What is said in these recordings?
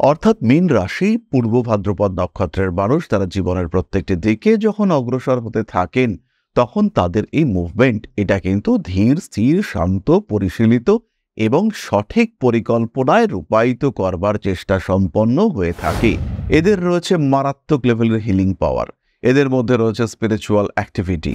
অর্থাৎ মীন রাশি পূর্ব ভাদ্রপদ নক্ষত্রের মানুষ তারা জীবনের প্রত্যেকটি দিকে যখন অগ্রসর হতে থাকেন তখন তাদের এই মুভমেন্ট এটা কিন্তু ধীর স্থির শান্ত পরিশীলিত এবং সঠিক পরিকল্পনায় রূপায়িত করবার চেষ্টা সম্পন্ন হয়ে থাকে। এদের রয়েছে মারাত্মক লেভেলের হিলিং পাওয়ার, এদের মধ্যে রয়েছে স্পিরিচুয়াল অ্যাক্টিভিটি।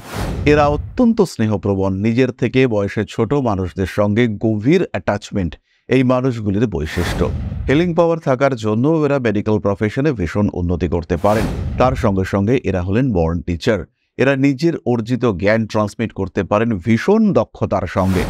এরা অত্যন্ত স্নেহপ্রবণ, নিজের থেকে বয়সে ছোট মানুষদের সঙ্গে গভীর অ্যাটাচমেন্ট এই মানুষগুলির বৈশিষ্ট্য। হিলিং পাওয়ার থাকার জন্য এরা মেডিকেল প্রফেশনে ভীষণ উন্নতি করতে পারেন। তার সঙ্গে সঙ্গে এরা হলেন বর্ন টিচার। এরা নিজের অর্জিত জ্ঞান ট্রান্সমিট করতে পারেন ভীষণ দক্ষতার সঙ্গে।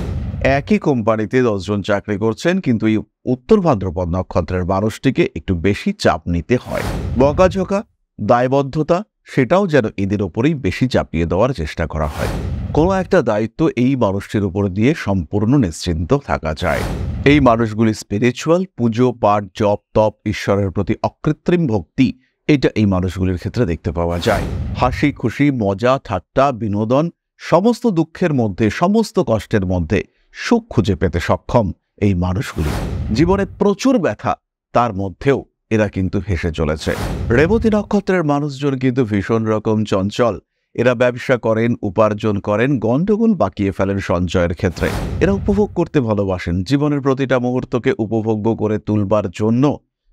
একই কোম্পানিতে 10 জন চাকরি করছেন, কিন্তু এই উত্তর ভাদ্রপদ নক্ষত্রের মানুষটিকে একটু বেশি চাপ নিতে হয়। বকাঝকা, দায়বদ্ধতা সেটাও যেন এদের ওপরেই বেশি চাপিয়ে দেওয়ার চেষ্টা করা হয়। কোনো একটা দায়িত্ব এই মানুষটির উপর দিয়ে সম্পূর্ণ নিশ্চিন্ত থাকা যায়। এই মানুষগুলি স্পিরিচুয়াল, পুজো পাঠ জপ তপ, ঈশ্বরের প্রতি অকৃত্রিম ভক্তি এটা এই মানুষগুলির ক্ষেত্রে দেখতে পাওয়া যায়। হাসি খুশি, মজা ঠাট্টা, বিনোদন, সমস্ত দুঃখের মধ্যে, সমস্ত কষ্টের মধ্যে সুখ খুঁজে পেতে সক্ষম এই মানুষগুলি। জীবনে প্রচুর ব্যথা, তার মধ্যেও এরা কিন্তু হেসে চলেছে। রেবতী নক্ষত্রের মানুষজন কিন্তু ভীষণ রকম চঞ্চল। এরা ব্যবসা করেন, উপার্জন করেন, গন্ডগোল বাকিয়ে ফেলেন সঞ্চয়ের ক্ষেত্রে। এরা উপভোগ করতে ভালোবাসেন, জীবনের প্রতিটা মুহূর্তকে উপভোগ্য করে তুলবার জন্য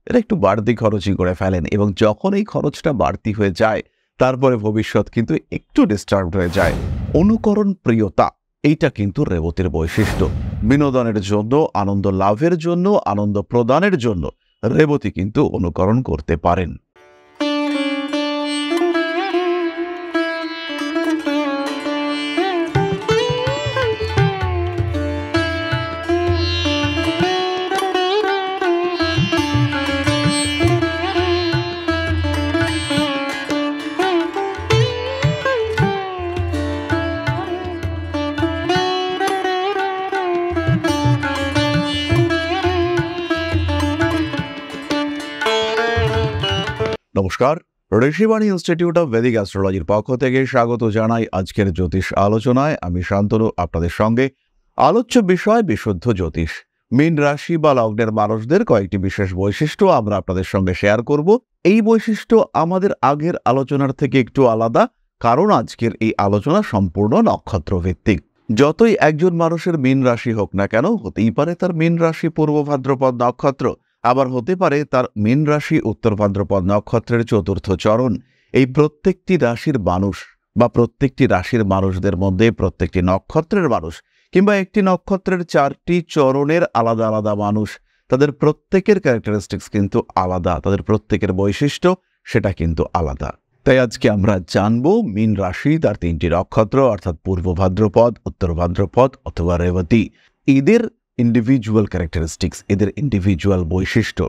এরা একটু বাড়তি খরচই করে ফেলেন, এবং যখন এই খরচটা বাড়তি হয়ে যায় তারপরে ভবিষ্যৎ কিন্তু একটু ডিস্টার্ব হয়ে যায়। অনুকরণ প্রিয়তা এইটা কিন্তু রেবতীর বৈশিষ্ট্য। বিনোদনের জন্য, আনন্দ লাভের জন্য, আনন্দ প্রদানের জন্য রেবতী কিন্তু অনুকরণ করতে পারেন। নমস্কার, ঋষিবাণী ইনস্টিটিউট অফ ভেদিক অ্যাস্ট্রোলজির পক্ষ থেকে স্বাগত জানাই আজকের জ্যোতিষ আলোচনায়। আমি শান্তনু আপনাদের সঙ্গে। আলোচ্য বিষয় বিশুদ্ধ জ্যোতিষ। মীন রাশি বা লগ্নের মানুষদের কয়েকটি বিশেষ বৈশিষ্ট্য আমরা আপনাদের সঙ্গে শেয়ার করব। এই বৈশিষ্ট্য আমাদের আগের আলোচনার থেকে একটু আলাদা, কারণ আজকের এই আলোচনা সম্পূর্ণ নক্ষত্র ভিত্তিক। যতই একজন মানুষের মীন রাশি হোক না কেন, হতেই পারে তার মীন রাশি পূর্ব ভাদ্রপদ নক্ষত্র, আবার হতে পারে তার মীন রাশি উত্তর ভাদ্রপদ নক্ষত্রের চতুর্থ চরণ। এই প্রত্যেকটি রাশির মানুষ বা প্রত্যেকটি রাশির মানুষদের মধ্যে প্রত্যেকটি নক্ষত্রের মানুষ কিংবা একটি নক্ষত্রের 4টি চরণের আলাদা আলাদা মানুষ, তাদের প্রত্যেকের ক্যারেক্টারিস্টিক্স কিন্তু আলাদা, তাদের প্রত্যেকের বৈশিষ্ট্য সেটা কিন্তু আলাদা। তাই আজকে আমরা জানবো মীন রাশি, তার 3টি নক্ষত্র অর্থাৎ পূর্ব ভাদ্রপদ, উত্তর ভাদ্রপদ অথবা রেবতী, এদের ইন্ডিভিজুয়াল ক্যারেক্টারিস্টিক্স, এদের ইন্ডিভিজুয়াল বৈশিষ্ট্য।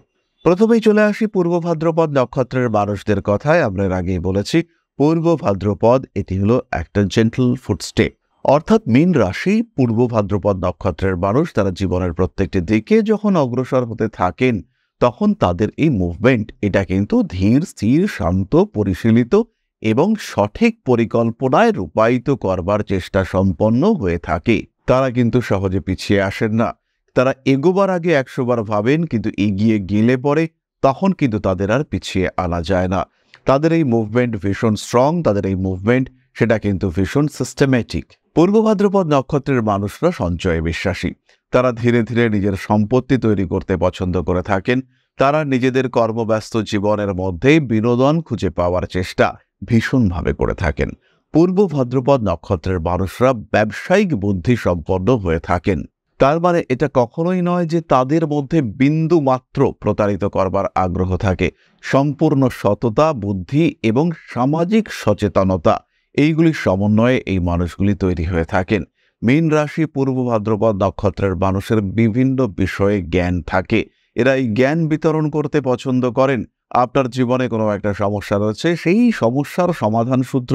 প্রথমেই চলে আসি পূর্ব ভাদ্রপদ নক্ষত্রের মানুষদের কথায়। আমরা এর আগেই বলেছি পূর্ব ভাদ্রপদ এটি হলো একটা জেন্টল ফুটস্টেপ। অর্থাৎ মীন রাশি পূর্ব ভাদ্রপদ নক্ষত্রের মানুষ তারা জীবনের প্রত্যেকটি দিকে যখন অগ্রসর হতে থাকেন তখন তাদের এই মুভমেন্ট এটা কিন্তু ধীর স্থির শান্ত পরিশীলিত এবং সঠিক পরিকল্পনায় রূপায়িত করবার চেষ্টা সম্পন্ন হয়ে থাকে। তারা কিন্তু সহজে পিছিয়ে আসেন না। তারা এগোবার আগে 100 বার ভাবেন, কিন্তু এগিয়ে গেলে পরে তখন কিন্তু তাদের আর পিছিয়ে আনা যায় না। তাদের এই মুভমেন্ট ভীষণ স্ট্রং, তাদের এই মুভমেন্ট সেটা কিন্তু ভীষণ সিস্টেমেটিক। পূর্ব ভাদ্রপদ নক্ষত্রের মানুষরা সঞ্চয়ে বিশ্বাসী। তারা ধীরে ধীরে নিজের সম্পত্তি তৈরি করতে পছন্দ করে থাকেন। তারা নিজেদের কর্মব্যস্ত জীবনের মধ্যেই বিনোদন খুঁজে পাওয়ার চেষ্টা ভীষণভাবে করে থাকেন। পূর্ব ভাদ্রপদ নক্ষত্রের মানুষরা ব্যবসায়িক বুদ্ধি সম্পন্ন হয়ে থাকেন। তার মানে এটা কখনোই নয় যে তাদের মধ্যে বিন্দু মাত্র প্রতারিত করবার আগ্রহ থাকে। সম্পূর্ণ সততা, বুদ্ধি এবং সামাজিক সচেতনতা এইগুলির সমন্বয়ে এই মানুষগুলি তৈরি হয়ে থাকেন। মীন রাশি পূর্ব ভাদ্রপদ নক্ষত্রের মানুষের বিভিন্ন বিষয়ে জ্ঞান থাকে। এরা এই জ্ঞান বিতরণ করতে পছন্দ করেন। আপনার জীবনে কোনো একটা সমস্যা রয়েছে, সেই সমস্যার সমাধান সূত্র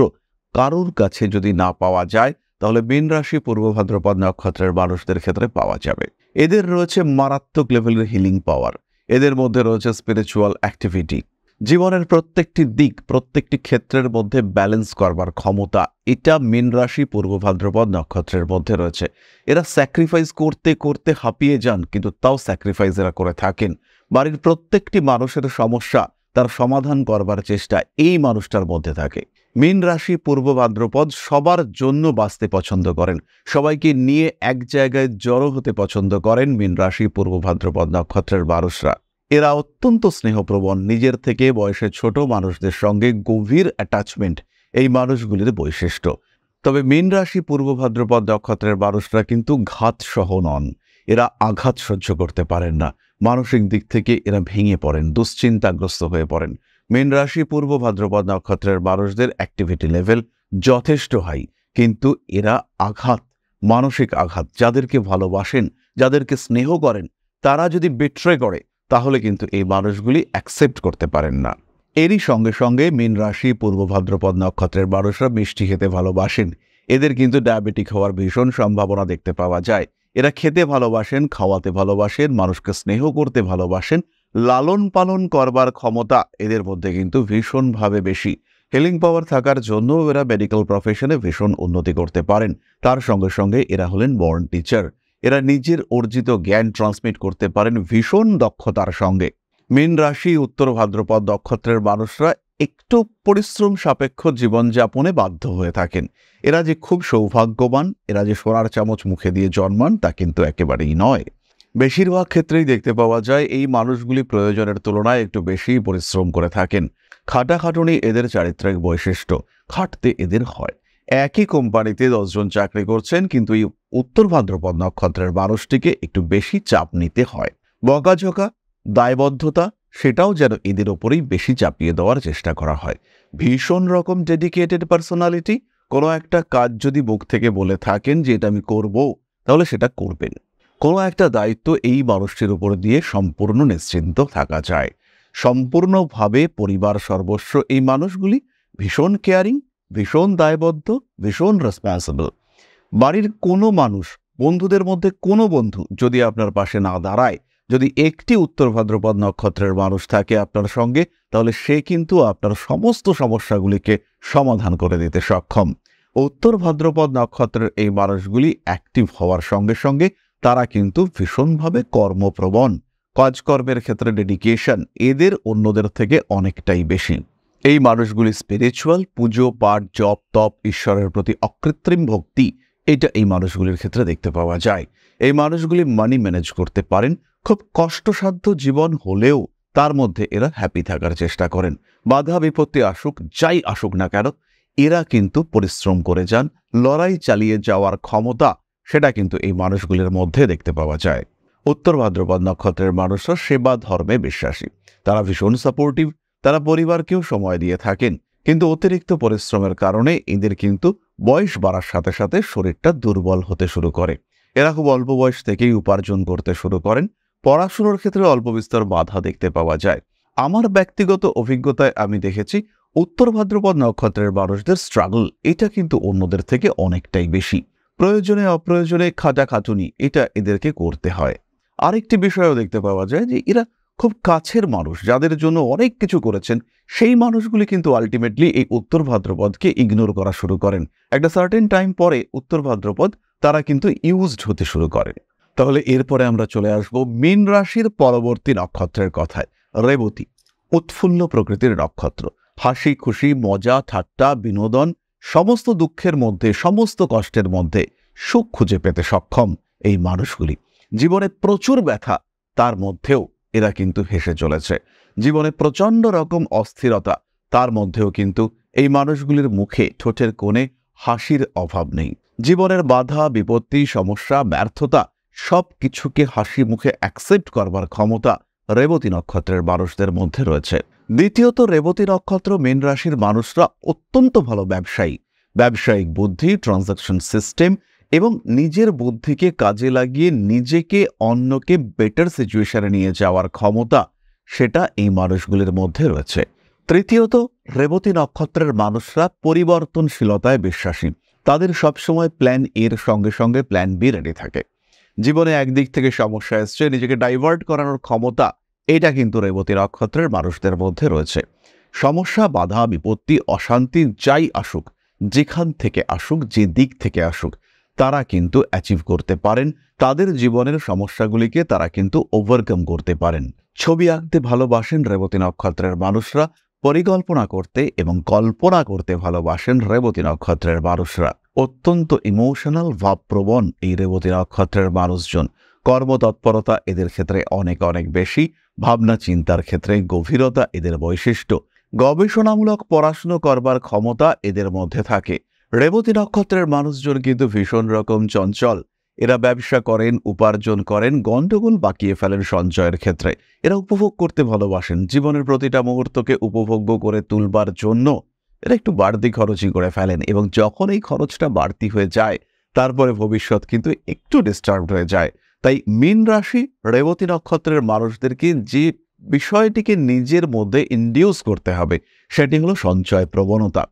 কারোর কাছে যদি না পাওয়া যায় তাহলে মীন রাশি পূর্ব ভাদ্রপদ নক্ষত্রের মানুষদের ক্ষেত্রে পাওয়া যাবে। এদের রয়েছে মারাত্মক লেভেলের হিলিং পাওয়ার, এদের মধ্যে রয়েছে স্পিরিচুয়াল অ্যাক্টিভিটি। জীবনের প্রত্যেকটি দিক, প্রত্যেকটি ক্ষেত্রের মধ্যে ব্যালেন্স করবার ক্ষমতা এটা মীন রাশি পূর্ব ভাদ্রপদ নক্ষত্রের মধ্যে রয়েছে। এরা স্যাক্রিফাইস করতে করতে হাঁপিয়ে যান, কিন্তু তাও স্যাক্রিফাইস এরা করে থাকেন। বাড়ির প্রত্যেকটি মানুষের সমস্যা তার সমাধান করবার চেষ্টা এই মানুষটার মধ্যে থাকে। মীন রাশি পূর্ব ভাদ্রপদ সবার জন্য বাঁচতে পছন্দ করেন, সবাইকে নিয়ে এক জায়গায় জড়ো হতে পছন্দ করেন মীন রাশি পূর্ব ভাদ্রপদ নক্ষত্রের মানুষরা। এরা অত্যন্ত স্নেহপ্রবণ, নিজের থেকে বয়সে ছোট মানুষদের সঙ্গে গভীর অ্যাটাচমেন্ট এই মানুষগুলির বৈশিষ্ট্য। তবে মীন রাশি পূর্ব ভাদ্রপদ নক্ষত্রের মানুষরা কিন্তু ঘাত সহ নন, এরা আঘাত সহ্য করতে পারেন না, মানসিক দিক থেকে এরা ভেঙে পড়েন, দুশ্চিন্তাগ্রস্ত হয়ে পড়েন। মীন রাশি পূর্ব ভাদ্রপদ নক্ষত্রের মানুষদের অ্যাক্টিভিটি লেভেল যথেষ্ট হাই, কিন্তু এরা আঘাত, মানসিক আঘাত, যাদেরকে ভালোবাসেন, যাদেরকে স্নেহ করেন, তারা যদি বিট্রে করে তাহলে কিন্তু এই মানুষগুলি অ্যাকসেপ্ট করতে পারেন না। এরই সঙ্গে সঙ্গে মীন রাশি পূর্ব ভাদ্রপদ নক্ষত্রের মানুষরা মিষ্টি খেতে ভালোবাসেন, এদের কিন্তু ডায়াবেটিক হওয়ার ভীষণ সম্ভাবনা দেখতে পাওয়া যায়। এরা খেতে ভালোবাসেন, খাওয়াতে ভালোবাসেন, মানুষকে স্নেহ করতে ভালোবাসেন, লালন পালন করবার ক্ষমতা এদের মধ্যে কিন্তু ভীষণভাবে বেশি। হিলিং পাওয়ার থাকার জন্য এরা মেডিকেল প্রফেশনে ভীষণ উন্নতি করতে পারেন। তার সঙ্গে সঙ্গে এরা হলেন বর্ন টিচার, এরা নিজের অর্জিত জ্ঞান ট্রান্সমিট করতে পারেন ভীষণ দক্ষতার সঙ্গে। মীন রাশি উত্তর ভাদ্রপদ নক্ষত্রের মানুষরা একটু পরিশ্রম সাপেক্ষ জীবনযাপনে বাধ্য হয়ে থাকেন। এরা যে খুব সৌভাগ্যবান, এরা যে সোনার চামচ মুখে দিয়ে জন্মান তা কিন্তু একেবারেই নয়। বেশিরভাগ ক্ষেত্রেই দেখতে পাওয়া যায় এই মানুষগুলি প্রয়োজনের তুলনায় একটু বেশি পরিশ্রম করে থাকেন। খাটাখাটুনি এদের চারিত্রিক বৈশিষ্ট্য, খাটতে এদের হয়। একই কোম্পানিতে 10 জন চাকরি করছেন, কিন্তু এই উত্তর ভাদ্রপদ নক্ষত্রের মানুষটিকে একটু বেশি চাপ নিতে হয়। বকাঝকা, দায়বদ্ধতা সেটাও যেন এদের ওপরেই বেশি চাপিয়ে দেওয়ার চেষ্টা করা হয়। ভীষণ রকম ডেডিকেটেড পার্সোনালিটি, কোনো একটা কাজ যদি মুখ থেকে বলে থাকেন যে এটা আমি করব, তাহলে সেটা করবেন। কোনো একটা দায়িত্ব এই মানুষটির উপর দিয়ে সম্পূর্ণ নিশ্চিন্ত থাকা যায়। সম্পূর্ণভাবে পরিবার সর্বস্ব এই মানুষগুলি, ভীষণ কেয়ারিং, ভীষণ দায়বদ্ধ, ভীষণ রেসপন্সিবল। বাড়ির কোনো মানুষ, বন্ধুদের মধ্যে কোনো বন্ধু যদি আপনার পাশে না দাঁড়ায়, যদি একটি উত্তর ভাদ্রপদ নক্ষত্রের মানুষ থাকে আপনার সঙ্গে, তাহলে সে কিন্তু আপনার সমস্ত সমস্যাগুলিকে সমাধান করে দিতে সক্ষম। উত্তর ভাদ্রপদ নক্ষত্রের এই মানুষগুলি অ্যাক্টিভ হওয়ার সঙ্গে সঙ্গে তারা কিন্তু ভীষণভাবে কর্মপ্রবণ, কাজকর্মের ক্ষেত্রে ডেডিকেশন এদের অন্যদের থেকে অনেকটাই বেশি। এই মানুষগুলি স্পিরিচুয়াল, পুজো পাঠ, জপ তপ, ঈশ্বরের প্রতি অকৃত্রিম ভক্তি, এটা এই মানুষগুলির ক্ষেত্রে দেখতে পাওয়া যায়। এই মানুষগুলি মানি ম্যানেজ করতে পারেন, খুব কষ্টসাধ্য জীবন হলেও তার মধ্যে এরা হ্যাপি থাকার চেষ্টা করেন। বাধা বিপত্তি আসুক, যাই আসুক না কেন, এরা কিন্তু পরিশ্রম করে যান, লড়াই চালিয়ে যাওয়ার ক্ষমতা সেটা কিন্তু এই মানুষগুলির মধ্যে দেখতে পাওয়া যায়। উত্তর ভাদ্রপদ নক্ষত্রের মানুষরা সেবা ধর্মে বিশ্বাসী, তারা ভীষণ সাপোর্টিভ, তারা পরিবারকেও সময় দিয়ে থাকেন, কিন্তু অতিরিক্ত পরিশ্রমের কারণে এদের কিন্তু বয়স বাড়ার সাথে সাথে শরীরটা দুর্বল হতে শুরু করে। এরা খুব অল্প বয়স থেকেই উপার্জন করতে শুরু করেন, পড়াশোনার ক্ষেত্রে অল্প বিস্তর বাধা দেখতে পাওয়া যায়। আমার ব্যক্তিগত অভিজ্ঞতায় আমি দেখেছি উত্তর ভাদ্রপদ নক্ষত্রের মানুষদের স্ট্রাগল এটা কিন্তু অন্যদের থেকে অনেকটাই বেশি। প্রয়োজনে অপ্রয়োজনে খাটাখাটুনি এটা এদেরকে করতে হয়। আরেকটি বিষয়ও দেখতে পাওয়া যায় যে এরা খুব কাছের মানুষ, যাদের জন্য অনেক কিছু করেছেন, সেই মানুষগুলি কিন্তু আলটিমেটলি এই উত্তর ভাদ্রপদকে ইগনোর করা শুরু করেন। একটা সার্টেন টাইম পরে উত্তর ভাদ্রপদ তারা কিন্তু ইউজড হতে শুরু করে। তাহলে এরপরে আমরা চলে আসব মীন রাশির পরবর্তী নক্ষত্রের কথায়। রেবতী উৎফুল্ল প্রকৃতির নক্ষত্র, হাসি খুশি, মজা ঠাট্টা, বিনোদন, সমস্ত দুঃখের মধ্যে, সমস্ত কষ্টের মধ্যে সুখ খুঁজে পেতে সক্ষম এই মানুষগুলি। জীবনে প্রচুর ব্যথা, তার মধ্যেও এরা কিন্তু হেসে চলেছে। জীবনে প্রচণ্ড রকম অস্থিরতা, তার মধ্যেও কিন্তু এই মানুষগুলির মুখে, ঠোঁটের কোণে হাসির অভাব নেই। জীবনের বাধা বিপত্তি, সমস্যা, ব্যর্থতা সব কিছুকে হাসি মুখে অ্যাকসেপ্ট করবার ক্ষমতা রেবতী নক্ষত্রের মানুষদের মধ্যে রয়েছে। দ্বিতীয়ত, রেবতী নক্ষত্র মীন রাশির মানুষরা অত্যন্ত ভালো ব্যবসায়ী, ব্যবসায়িক বুদ্ধি, ট্রানজাকশন সিস্টেম এবং নিজের বুদ্ধিকে কাজে লাগিয়ে নিজেকে অন্যকে বেটার সিচুয়েশনে নিয়ে যাওয়ার ক্ষমতা সেটা এই মানুষগুলির মধ্যে রয়েছে। তৃতীয়ত, রেবতী নক্ষত্রের মানুষরা পরিবর্তনশীলতায় বিশ্বাসী, তাদের সবসময় প্ল্যান এর সঙ্গে সঙ্গে প্ল্যান বি রেডি থাকে। জীবনে একদিক থেকে সমস্যা এসছে, নিজেকে ডাইভার্ট করানোর ক্ষমতা এটা কিন্তু রেবতী নক্ষত্রের মানুষদের মধ্যে রয়েছে। সমস্যা, বাধা বিপত্তি, অশান্তি যাই আসুক, যেখান থেকে আসুক, যে দিক থেকে আসুক, তারা কিন্তু অ্যাচিভ করতে পারেন, তাদের জীবনের সমস্যাগুলিকে তারা কিন্তু ওভারকাম করতে পারেন। ছবি আঁকতে ভালোবাসেন রেবতী নক্ষত্রের মানুষরা, পরিকল্পনা করতে এবং কল্পনা করতে ভালোবাসেন রেবতী নক্ষত্রের মানুষরা। অত্যন্ত ইমোশনাল, ভাবপ্রবণ এই রেবতী নক্ষত্রের মানুষজন। কর্মতৎপরতা এদের ক্ষেত্রে অনেক অনেক বেশি, ভাবনা চিন্তার ক্ষেত্রে গভীরতা এদের বৈশিষ্ট্য, গবেষণামূলক পড়াশুনো করবার ক্ষমতা এদের মধ্যে থাকে। রেবতী নক্ষত্রের মানুষজন কিন্তু ভীষণ রকম চঞ্চল। এরা ব্যবসা করেন, উপার্জন করেন, গন্ডগোল বাকিয়ে ফেলেন সঞ্চয়ের ক্ষেত্রে। এরা উপভোগ করতে ভালোবাসেন, জীবনের প্রতিটা মুহূর্তকে উপভোগ্য করে তুলবার জন্য এরা একটু বাড়তি খরচই করে ফেলেন, এবং যখন এই খরচটা বাড়তি হয়ে যায় তারপরে ভবিষ্যৎ কিন্তু একটু ডিস্টার্বড হয়ে যায়। তাই মীন রাশি রেবতী নক্ষত্রের মানুষদেরকে যে বিষয়টিকে নিজের মধ্যে ইনডিউস করতে হবে সেটি হলো সঞ্চয় প্রবণতা।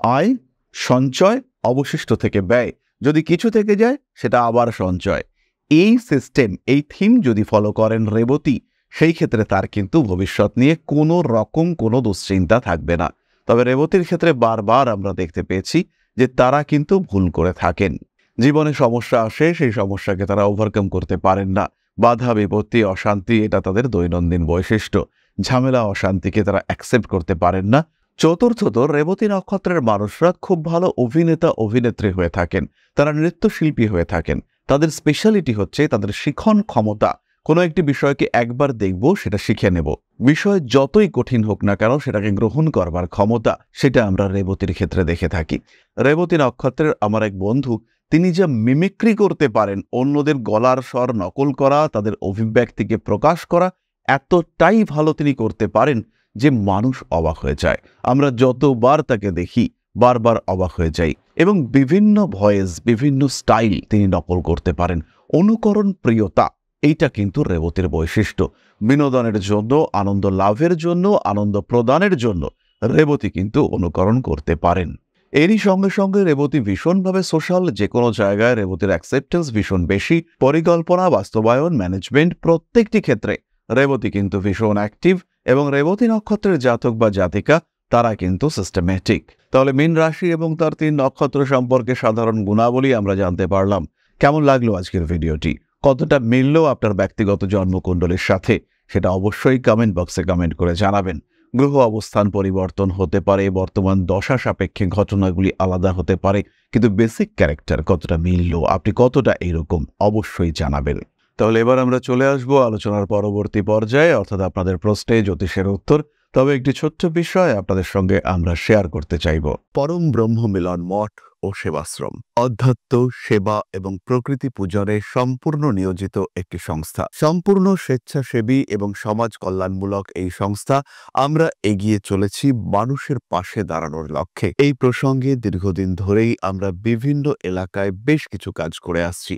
আয়, সঞ্চয়, অবশিষ্ট থেকে ব্যয়, যদি কিছু থেকে যায় সেটা আবার সঞ্চয়। এই সিস্টেম, এই থিম যদি ফলো করেন রেবতী, সেই ক্ষেত্রে তার কিন্তু ভবিষ্যৎ নিয়ে কোনো রকম কোনো দুশ্চিন্তা থাকবে না। তবে রেবতীর ক্ষেত্রে বারবার আমরা দেখতে পেয়েছি যে তারা কিন্তু ভুল করে থাকেন। জীবনে সমস্যা আসে, সেই সমস্যাকে তারা ওভারকাম করতে পারেন না। বাধা বিপত্তি, অশান্তি এটা তাদের দৈনন্দিন বৈশিষ্ট্য। ঝামেলা অশান্তিকে তারা অ্যাকসেপ্ট করতে পারেন না। চতুর্থত, রেবতী নক্ষত্রের মানুষরা খুব ভালো অভিনেতা অভিনেত্রী হয়ে থাকেন, তারা নৃত্যশিল্পী হয়ে থাকেন। তাদের স্পেশালিটি হচ্ছে তাদের শিখন ক্ষমতা। কোনো একটি বিষয়কে একবার দেখব, সেটা শিখে নেব। বিষয় যতই কঠিন হোক না কেন সেটাকে গ্রহণ করবার ক্ষমতা, সেটা আমরা রেবতীর ক্ষেত্রে দেখে থাকি। রেবতী নক্ষত্রের আমার এক বন্ধু, তিনি যা মিমিক্রি করতে পারেন, অন্যদের গলার স্বর নকল করা, তাদের অভিব্যক্তিকে প্রকাশ করা, এতটাই ভালো তিনি করতে পারেন যে মানুষ অবাক হয়ে যায়। আমরা যতবার তাকে দেখি বারবার অবাক হয়ে যাই, এবং বিভিন্ন ভয়েস, বিভিন্ন স্টাইল তিনি নকল করতে পারেন। অনুকরণ প্রিয়তা, এইটা কিন্তু রেবতীর বৈশিষ্ট্য। বিনোদনের জন্য, আনন্দ লাভের জন্য, আনন্দ প্রদানের জন্য রেবতী কিন্তু অনুকরণ করতে পারেন। এরই সঙ্গে সঙ্গে রেবতী ভীষণভাবে সোশ্যাল। যে কোনো জায়গায় রেবতীর অ্যাকসেপ্টেন্স ভীষণ বেশি। পরিকল্পনা, বাস্তবায়ন, ম্যানেজমেন্ট প্রত্যেকটি ক্ষেত্রে রেবতী কিন্তু ভীষণ অ্যাক্টিভ, এবং রেবতী নক্ষত্রের জাতক বা জাতিকা তারা কিন্তু সিস্টেমেটিক। তাহলে মীন রাশি এবং তার 3 নক্ষত্র সম্পর্কে সাধারণ গুণাবলী আমরা জানতে পারলাম। কেমন লাগলো আজকের ভিডিওটি? কতটা মিলল আপনার ব্যক্তিগত জন্মকুণ্ডলীর সাথে সেটা অবশ্যই কমেন্ট বক্সে কমেন্ট করে জানাবেন। গ্রহ অবস্থান পরিবর্তন হতে পারে, বর্তমান দশা সাপেক্ষে ঘটনাগুলি আলাদা হতে পারে, কিন্তু বেসিক ক্যারেক্টার কতটা মিলল, আপনি কতটা এইরকম, অবশ্যই জানাবেন। তাহলে এবার আমরা চলে আসব আলোচনার পরবর্তী পর্যায়ে, অর্থাৎ আপনাদের প্রশ্নে জ্যোতিষের উত্তর। তবে একটি ছোট্ট বিষয় আপনাদের সঙ্গে আমরা শেয়ার করতে চাইব। পরম ব্রহ্ম মিলন মঠ ও সেবাশ্রম অধ্যাত্ম, সেবা এবং প্রকৃতি পূজনে সম্পূর্ণ নিয়োজিত একটি সংস্থা। সম্পূর্ণ স্বেচ্ছাসেবী এবং সমাজ কল্যাণমূলক এই সংস্থা আমরা এগিয়ে চলেছি মানুষের পাশে দাঁড়ানোর লক্ষ্যে। এই প্রসঙ্গে দীর্ঘদিন ধরেই আমরা বিভিন্ন এলাকায় বেশ কিছু কাজ করে আসছি।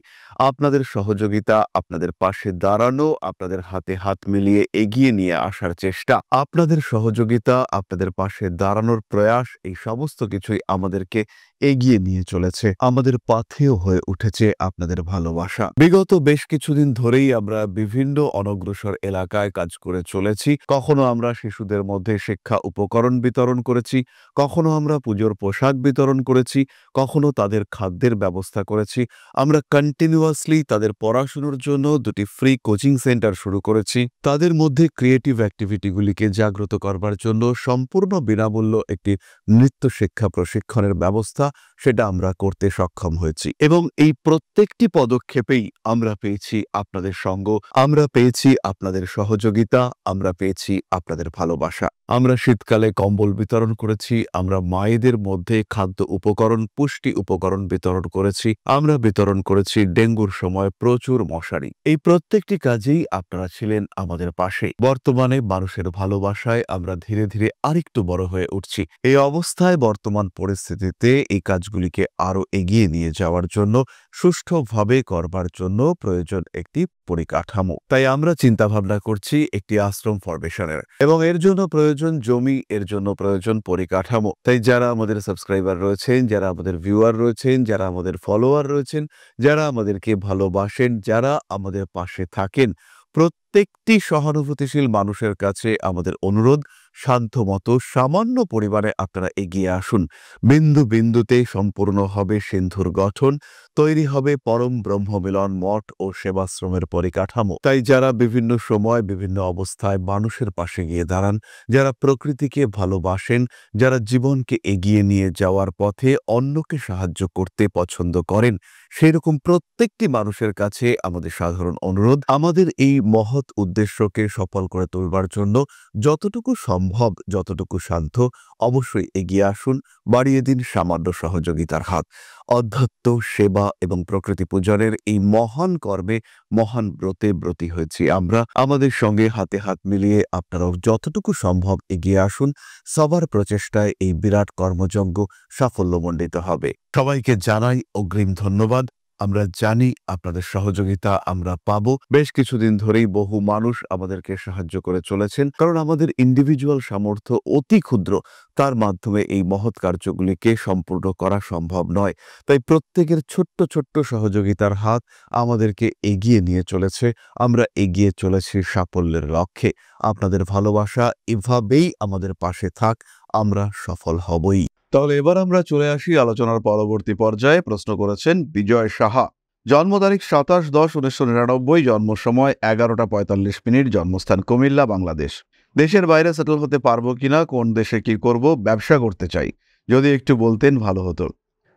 আপনাদের সহযোগিতা, আপনাদের পাশে দাঁড়ানো, আপনাদের হাতে হাত মিলিয়ে এগিয়ে নিয়ে আসার চেষ্টা, আপনাদের সহযোগিতা, আপনাদের পাশে দাঁড়ানোর প্রয়াস, এই সমস্ত কিছুই আমাদেরকে এগিয়ে নিয়ে চলেছে। আমাদের পাথেয় হয়ে উঠেছে আপনাদের ভালোবাসা। বিগত বেশ কিছুদিন ধরেই আমরা বিভিন্ন অনগ্রসর এলাকায় কাজ করে চলেছি। কখনো আমরা শিশুদের মধ্যে শিক্ষা উপকরণ বিতরণ করেছি, কখনো আমরা পুজোর পোশাক বিতরণ করেছি, কখনো তাদের খাদ্যের ব্যবস্থা করেছি। আমরা কন্টিনিউয়াসলি তাদের পড়াশোনার জন্য 2টি ফ্রি কোচিং সেন্টার শুরু করেছি। তাদের মধ্যে ক্রিয়েটিভ অ্যাক্টিভিটিগুলিকে জাগ্রত করবার জন্য সম্পূর্ণ বিনামূল্য একটি নৃত্য শিক্ষা প্রশিক্ষণের ব্যবস্থা, সেটা আমরা করতে সক্ষম হয়েছি। এবং এই প্রত্যেকটি পদক্ষেপেই আমরা পেয়েছি আপনাদের সঙ্গ, আমরা পেয়েছি আপনাদের সহযোগিতা, আমরা পেয়েছি আপনাদের ভালোবাসা। আমরা শীতকালে কম্বল বিতরণ করেছি, আমরা মায়েদের মধ্যে খাদ্য উপকরণ, পুষ্টি উপকরণ বিতরণ করেছি, আমরা বিতরণ করেছি ডেঙ্গুর সময় প্রচুর মশারি। এই প্রত্যেকটি কাজেই আপনারা ছিলেন আমাদের পাশে। বর্তমানে মানুষের ভালোবাসায় আমরা ধীরে ধীরে আরেকটু বড় হয়ে উঠছি। এই অবস্থায় বর্তমান পরিস্থিতিতে এই কাজগুলিকে আরো এগিয়ে নিয়ে যাওয়ার জন্য, সুষ্ঠুভাবে করবার জন্য প্রয়োজন একটি পরিকাঠামো। তাই আমরা চিন্তা ভাবনা করছি একটি আশ্রম ফরমেশনের, এবং এর জন্য প্রয়োজন জমি, এর জন্য প্রয়োজন পরিকাঠামো। তাই যারা আমাদের সাবস্ক্রাইবার রয়েছেন, যারা আমাদের ভিউয়ার রয়েছেন, যারা আমাদের ফলোয়ার রয়েছেন, যারা আমাদেরকে ভালোবাসেন, যারা আমাদের পাশে থাকেন, প্রত্যেকটি সহানুভূতিশীল মানুষের কাছে আমাদের অনুরোধ, শান্ত মতো সামান্য পরিমাণে আপনারা এগিয়ে আসুন। বিন্দু বিন্দুতে সম্পূর্ণ হবে সিন্ধুর গঠন, তৈরি হবে পরম ব্রহ্মমিলন মঠ ও সেবাশ্রমের পরিকাঠামো। তাই যারা বিভিন্ন সময় বিভিন্ন অবস্থায় মানুষের পাশে গিয়ে দাঁড়ান, যারা প্রকৃতিকে ভালোবাসেন, যারা জীবনকে এগিয়ে নিয়ে যাওয়ার পথে অন্যকে সাহায্য করতে পছন্দ করেন, সেরকম প্রত্যেকটি মানুষের কাছে আমাদের সাধারণ অনুরোধ, আমাদের এই মহৎ উদ্দেশ্যকে সফল করে তুলবার জন্য যতটুকু সম্ভব, যতটুকু সাধ্য অবশ্যই এগিয়ে আসুন, বাড়িয়ে দিন সামান্য সহযোগিতার হাত। অধ্যাত্ম, সেবা এবং প্রকৃতি পূজনের এই মহান কর্মে, মহান ব্রতে ব্রতী হয়েছি আমরা। আমাদের সঙ্গে হাতে হাত মিলিয়ে আপনারাও যতটুকু সম্ভব এগিয়ে আসুন। সবার প্রচেষ্টায় এই বিরাট কর্মযজ্ঞ সাফল্যমণ্ডিত হবে। সবাইকে জানাই অগ্রিম ধন্যবাদ। আমরা জানি আপনাদের সহযোগিতা আমরা পাবো। বেশ কিছুদিন ধরেই বহু মানুষ আমাদেরকে সাহায্য করে চলেছেন, কারণ আমাদের ইন্ডিভিজুয়াল সামর্থ্য অতি ক্ষুদ্র, তার মাধ্যমে এই মহৎ কার্যগুলিকে সম্পূর্ণ করা সম্ভব নয়। তাই প্রত্যেকের ছোট্ট ছোট্ট সহযোগিতার হাত আমাদেরকে এগিয়ে নিয়ে চলেছে। আমরা এগিয়ে চলেছি সাফল্যের লক্ষ্যে। আপনাদের ভালোবাসা এভাবেই আমাদের পাশে থাক, আমরা সফল হবই। তাহলে এবার আমরা চলে আসি আলোচনার পরবর্তী পর্যায়ে। প্রশ্ন করেছেন বিজয় সাহা। জন্ম তারিখ 27-10-1999, জন্ম সময় 11টা 45 মিনিট, জন্মস্থান কুমিল্লা, বাংলাদেশ। দেশের বাইরে সেটেল হতে পারবো কিনা, কোন দেশে কি করব, ব্যবসা করতে চাই, যদি একটু বলতেন ভালো হতো।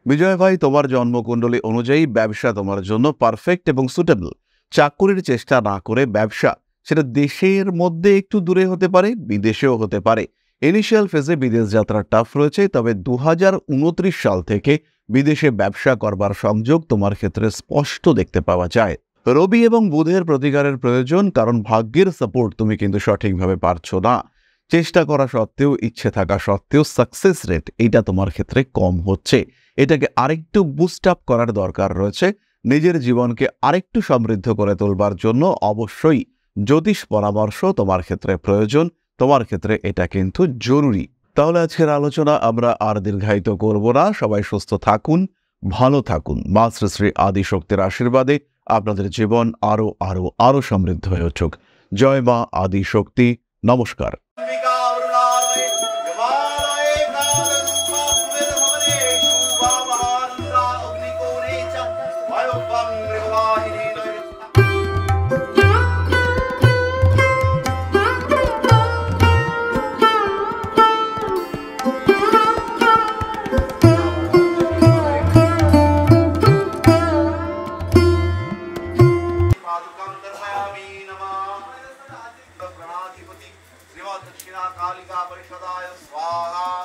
বিজয় ভাই, তোমার জন্মকুণ্ডলী অনুযায়ী ব্যবসা তোমার জন্য পারফেক্ট এবং সুটেবল। চাকুরির চেষ্টা না করে ব্যবসা, সেটা দেশের মধ্যে একটু দূরে হতে পারে, বিদেশেও হতে পারে। ইনিশিয়াল ফেজে বিদেশ যাত্রা টাফ রয়েছে, তবে 2029 সাল থেকে বিদেশে ব্যবসা করবার সংযোগ তোমার ক্ষেত্রে স্পষ্ট দেখতে পাওয়া যায়। রবি এবং বুধের প্রতিকারের প্রয়োজন, কারণ ভাগ্যের সাপোর্ট তুমি কিন্তু সঠিকভাবে পারছো না। চেষ্টা করা সত্ত্বেও, ইচ্ছে থাকা সত্ত্বেও সাকসেস রেট এইটা তোমার ক্ষেত্রে কম হচ্ছে। এটাকে আরেকটু বুস্ট আপ করার দরকার রয়েছে। নিজের জীবনকে আরেকটু সমৃদ্ধ করে তোলবার জন্য অবশ্যই জ্যোতিষ পরামর্শ তোমার ক্ষেত্রে প্রয়োজন। তোমার ক্ষেত্রে এটা কিন্তু জরুরি। তাহলে আজকের আলোচনা আমরা আর দীর্ঘায়িত করব না। সবাই সুস্থ থাকুন, ভালো থাকুন। মা শ্রী শ্রী আদিশক্তির আশীর্বাদে আপনাদের জীবন আরো আরো আরো সমৃদ্ধ হয়ে উঠুক। জয় মা আদিশক্তি। নমস্কার। दक्षिणा कालिका परिषदाय स्वाहा।